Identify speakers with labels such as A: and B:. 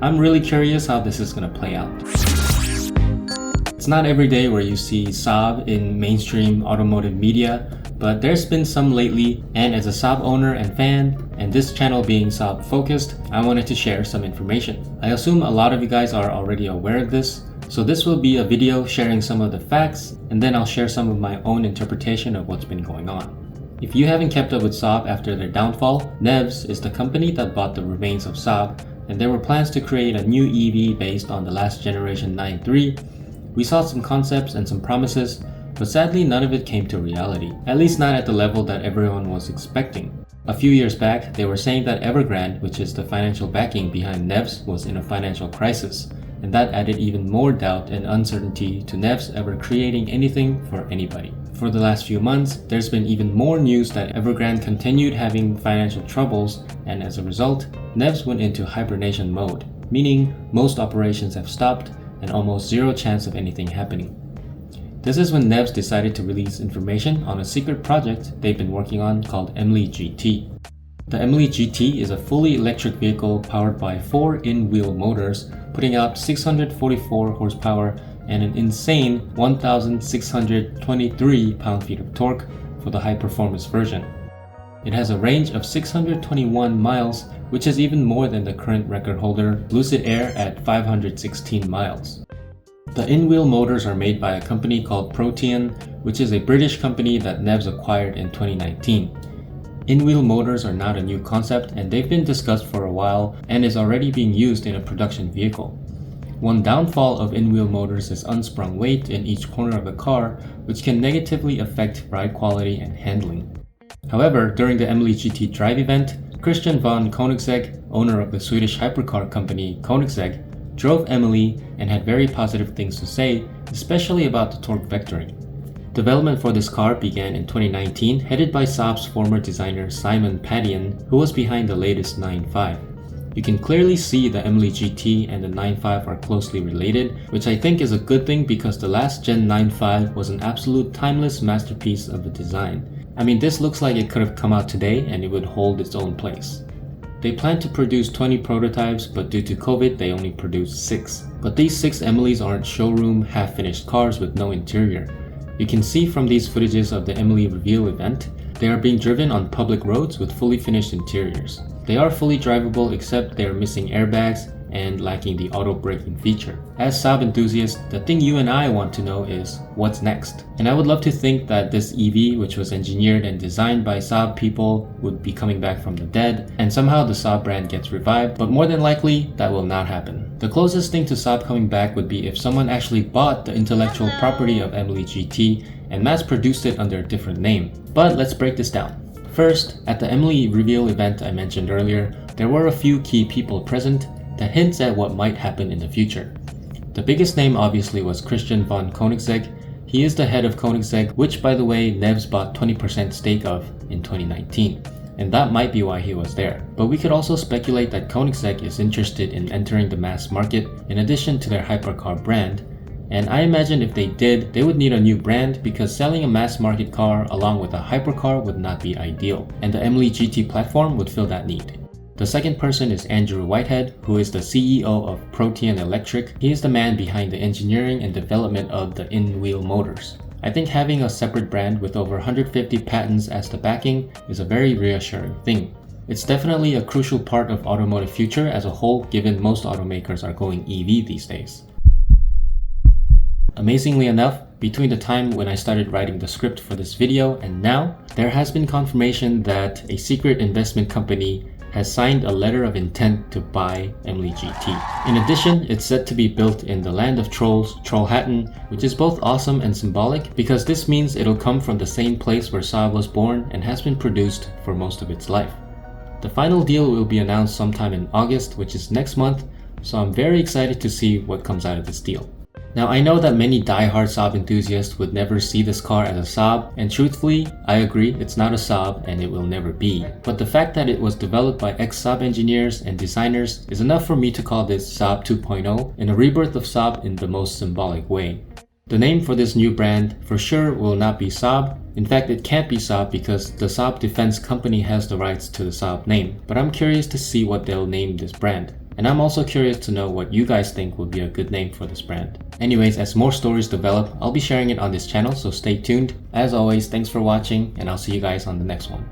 A: I'm really curious how this is going to play out. It's not every day where you see SAAB in mainstream automotive media, but there's been some lately, and as a SAAB owner and fan, and this channel being SAAB focused, I wanted to share some information. I assume a lot of you guys are already aware of this, so this will be a video sharing some of the facts, and then I'll share some of my own interpretation of what's been going on. If you haven't kept up with SAAB after their downfall, NEVS is the company that bought the remains of SAAB, and there were plans to create a new EV based on the last generation 9.3. We saw some concepts and some promises, but sadly none of it came to reality, at least not at the level that everyone was expecting. A few years back, they were saying that Evergrande, which is the financial backing behind NEVS, was in a financial crisis, and that added even more doubt and uncertainty to NEVS ever creating anything for anybody. For the last few months, there's been even more news that Evergrande continued having financial troubles, and as a result, NEVS went into hibernation mode, meaning most operations have stopped and almost zero chance of anything happening. This is when NEVS decided to release information on a secret project they've been working on called Emily GT. The Emily GT is a fully electric vehicle powered by 4 in-wheel motors, putting out 644 horsepower and an insane 1,623 pound-feet of torque for the high-performance version. It has a range of 621 miles, which is even more than the current record holder, Lucid Air, at 516 miles. The in-wheel motors are made by a company called Protean, which is a British company that NEVS acquired in 2019. In-wheel motors are not a new concept, and they've been discussed for a while and is already being used in a production vehicle. One downfall of in-wheel motors is unsprung weight in each corner of the car, which can negatively affect ride quality and handling. However, during the Emily GT Drive event, Christian von Koenigsegg, owner of the Swedish hypercar company Koenigsegg, drove Emily and had very positive things to say, especially about the torque vectoring. Development for this car began in 2019, headed by SAAB's former designer Simon Padian, who was behind the latest 9.5. You can clearly see the Emily GT and the 9.5 are closely related, which I think is a good thing because the last Gen 9.5 was an absolute timeless masterpiece of a design. I mean, this looks like it could have come out today and it would hold its own place. They planned to produce 20 prototypes, but due to COVID, they only produced 6. But these 6 Emilys aren't showroom, half-finished cars with no interior. You can see from these footages of the Emily reveal event, they are being driven on public roads with fully finished interiors. They are fully drivable except they are missing airbags and lacking the auto braking feature. As SAAB enthusiasts, the thing you and I want to know is, what's next? And I would love to think that this EV, which was engineered and designed by SAAB people, would be coming back from the dead, and somehow the SAAB brand gets revived, but more than likely, that will not happen. The closest thing to SAAB coming back would be if someone actually bought the intellectual property of Emily GT and mass-produced it under a different name. But let's break this down. First, at the Emily reveal event I mentioned earlier, there were a few key people present that hints at what might happen in the future. The biggest name obviously was Christian von Koenigsegg. He is the head of Koenigsegg, which by the way NEVS bought 20% stake of in 2019. And that might be why he was there. But we could also speculate that Koenigsegg is interested in entering the mass market in addition to their hypercar brand. And I imagine if they did, they would need a new brand because selling a mass market car along with a hypercar would not be ideal. And the Emily GT platform would fill that need. The second person is Andrew Whitehead, who is the CEO of Protean Electric. He is the man behind the engineering and development of the in-wheel motors. I think having a separate brand with over 150 patents as the backing is a very reassuring thing. It's definitely a crucial part of automotive future as a whole, given most automakers are going EV these days. Amazingly enough, between the time when I started writing the script for this video and now, there has been confirmation that a secret investment company has signed a letter of intent to buy Emily GT. In addition, it's said to be built in the land of trolls, Trollhättan, which is both awesome and symbolic because this means it'll come from the same place where SAAB was born and has been produced for most of its life. The final deal will be announced sometime in August, which is next month, so I'm very excited to see what comes out of this deal. Now I know that many die-hard SAAB enthusiasts would never see this car as a SAAB, and truthfully, I agree it's not a SAAB and it will never be. But the fact that it was developed by ex-SAAB engineers and designers is enough for me to call this SAAB 2.0 and a rebirth of SAAB in the most symbolic way. The name for this new brand for sure will not be SAAB. In fact, it can't be SAAB because the SAAB Defense Company has the rights to the SAAB name, but I'm curious to see what they'll name this brand. And I'm also curious to know what you guys think would be a good name for this brand. Anyways, as more stories develop, I'll be sharing it on this channel, so stay tuned. As always, thanks for watching, and I'll see you guys on the next one.